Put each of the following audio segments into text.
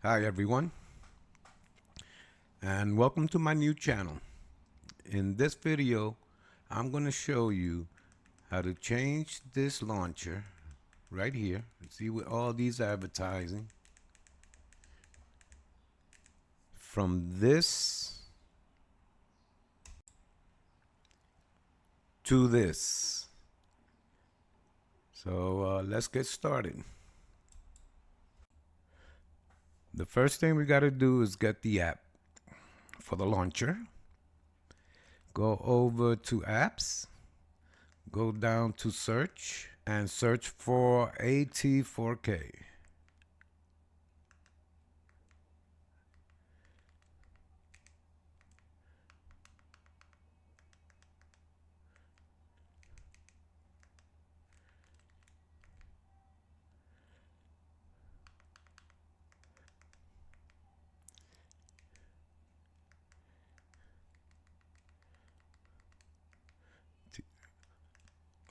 Hi everyone, and welcome to my new channel. In this video I'm going to show you how to change this launcher right here. See, with all these advertising, from this to this. So let's get started. The first thing we got to do is get the app for the launcher. Go over to apps, go down to search, and search for AT4K.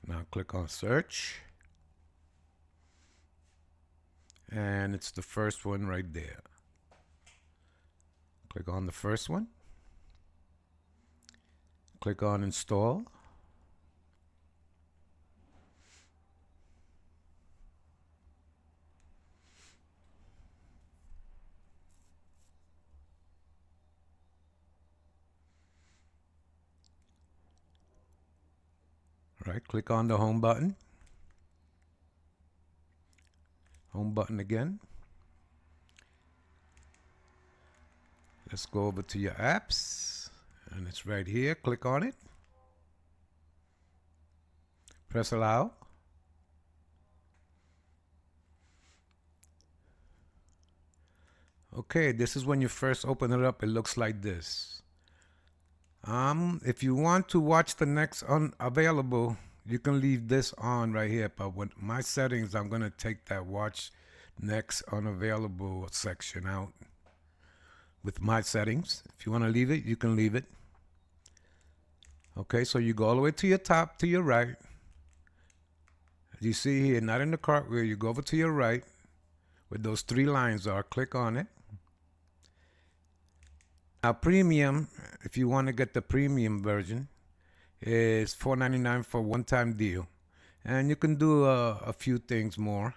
Now click on search, and it's the first one right there. Click on the first one, click on install. Right, click on the home button again. Let's go over to your apps, and it's right here. Click on it, press allow. Okay, this is when you first open it up. It looks like this. If you want to watch the next unavailable, you can leave this on right here, but with my settings I'm going to take that watch next unavailable section out with my settings. If you want to leave it, you can leave it. Okay, so you go all the way to your top, to your right. As you see here, not in the cartwheel, you go over to your right where those three lines are. Click on it. Now premium, if you want to get the premium version, is $4.99 for one-time deal, and you can do a few things more.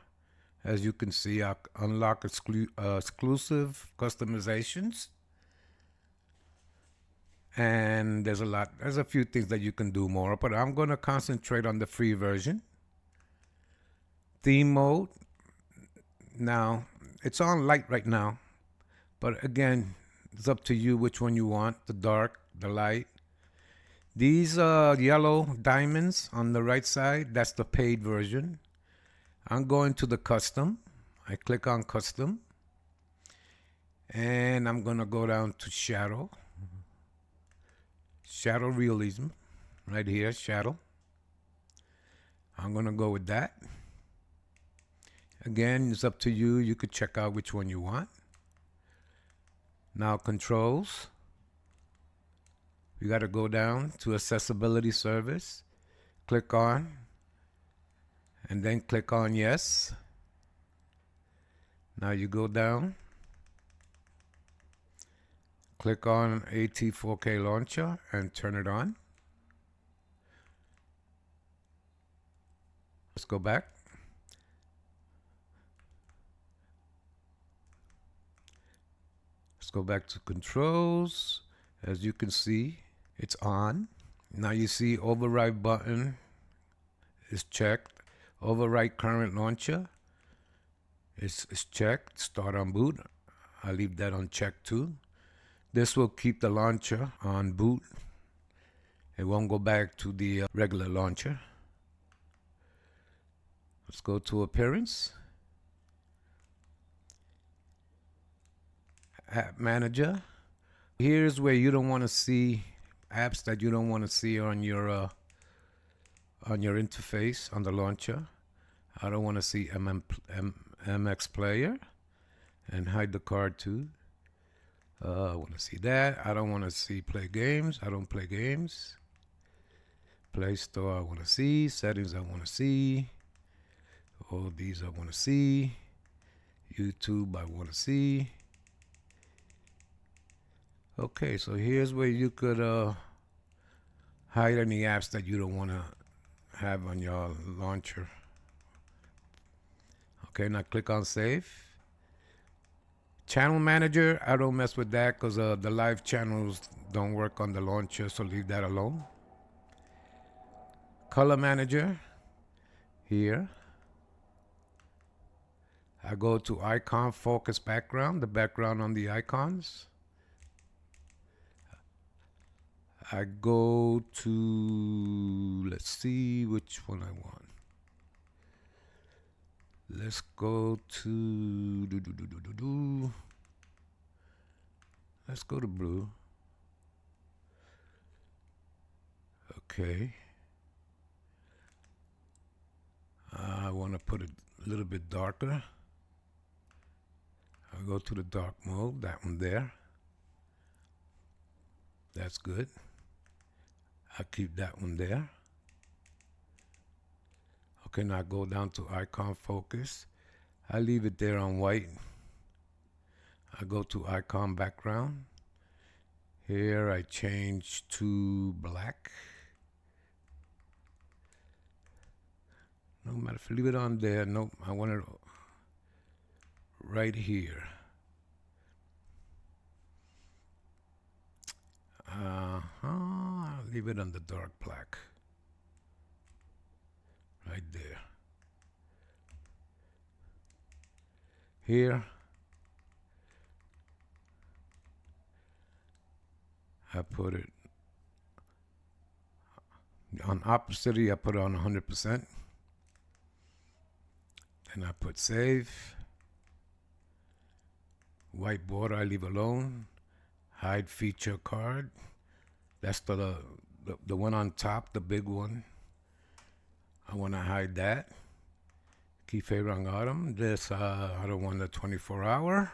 As you can see, I unlock exclusive customizations, and there's a few things that you can do more, but I'm going to concentrate on the free version. Theme mode, now it's on light right now, but again, it's up to you which one you want, the dark, the light. These yellow diamonds on the right side, that's the paid version. I'm going to the custom. I click on custom, and I'm gonna go down to shadow realism right here, shadow. I'm gonna go with that. Again, it's up to you. You could check out which one you want. Now controls, you got to go down to accessibility service, click on, and then click on yes. Now you go down, click on AT4K launcher and turn it on. Let's go back. Let's go back to controls. As you can see, it's on. Now you see override button is checked. Override current launcher is checked. Start on boot, I leave that on check too. This will keep the launcher on boot. It won't go back to the regular launcher. Let's go to appearance. App manager. Here's where you don't want to see apps that you don't want to see on your interface on the launcher. I don't want to see MX player, and hide the card too. I want to see that. I don't want to see play games. I don't play games. Play Store I want to see. Settings I want to see. All these I want to see. YouTube I want to see. Okay, so here's where you could hide any apps that you don't want to have on your launcher. Okay, now click on save. Channel manager, I don't mess with that because the live channels don't work on the launcher, so leave that alone. Color manager, here. I go to icon focus background, the background on the icons. I go to, let's see which one I want. Let's go to, let's go to blue. Okay. I want to put it a little bit darker. I'll go to the dark mode, that one there. That's good. I'll keep that one there. Okay, now I go down to icon focus. I leave it there on white. I go to icon background. Here I change to black. No matter if I leave it on there, nope, I want it right here. I'll leave it on the dark black. Right there. Here, I put it on opacity, I put it on 100%. Then I put save. White border I leave alone. Hide feature card. That's the one on top, the big one. I want to hide that. Key favorite on autumn. This I don't want the 24-hour.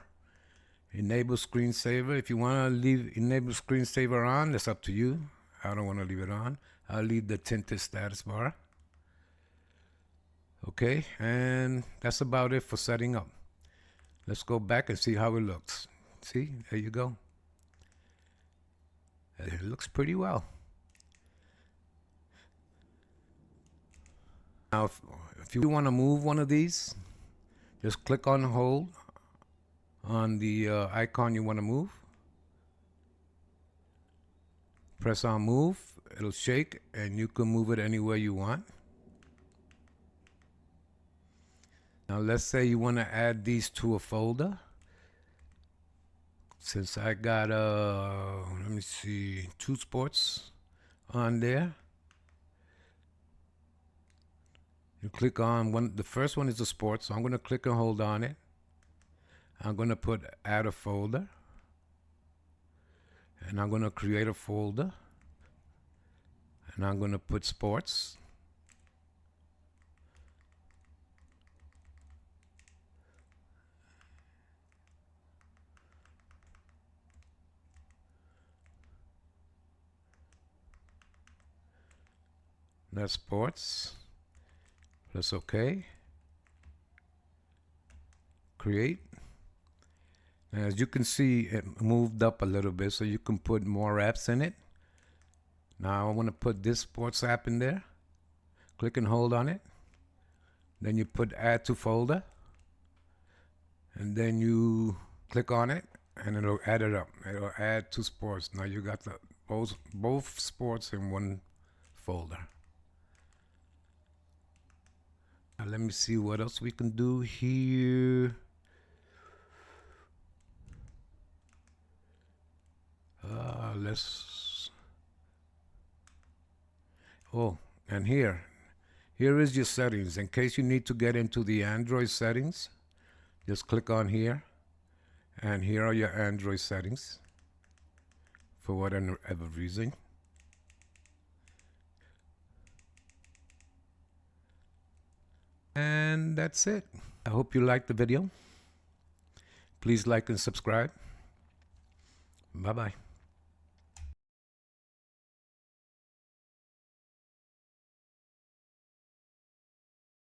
Enable screensaver. If you want to leave enable screensaver on, that's up to you. I don't want to leave it on. I'll leave the tinted status bar. Okay, and that's about it for setting up. Let's go back and see how it looks. See, there you go. It looks pretty well. Now, if you want to move one of these, just click on hold on the icon you want to move. Press on move, it'll shake, and you can move it anywhere you want. Now let's say you want to add these to a folder. Since I got, let me see, 2 sports on there. You click on one, the first one is the sports, so I'm going to click and hold on it. I'm going to put add a folder. And I'm going to create a folder. And I'm going to put sports. That's sports. Press OK. Create. And as you can see, it moved up a little bit, so you can put more apps in it. Now I want to put this sports app in there. Click and hold on it. Then you put add to folder. And then you click on it, and it'll add it up. It'll add to sports. Now you got the both sports in one folder. Now let me see what else we can do here. And here is your settings. In case you need to get into the Android settings, just click on here, and here are your Android settings for whatever reason. And that's it. I hope you liked the video. Please like and subscribe. Bye-bye.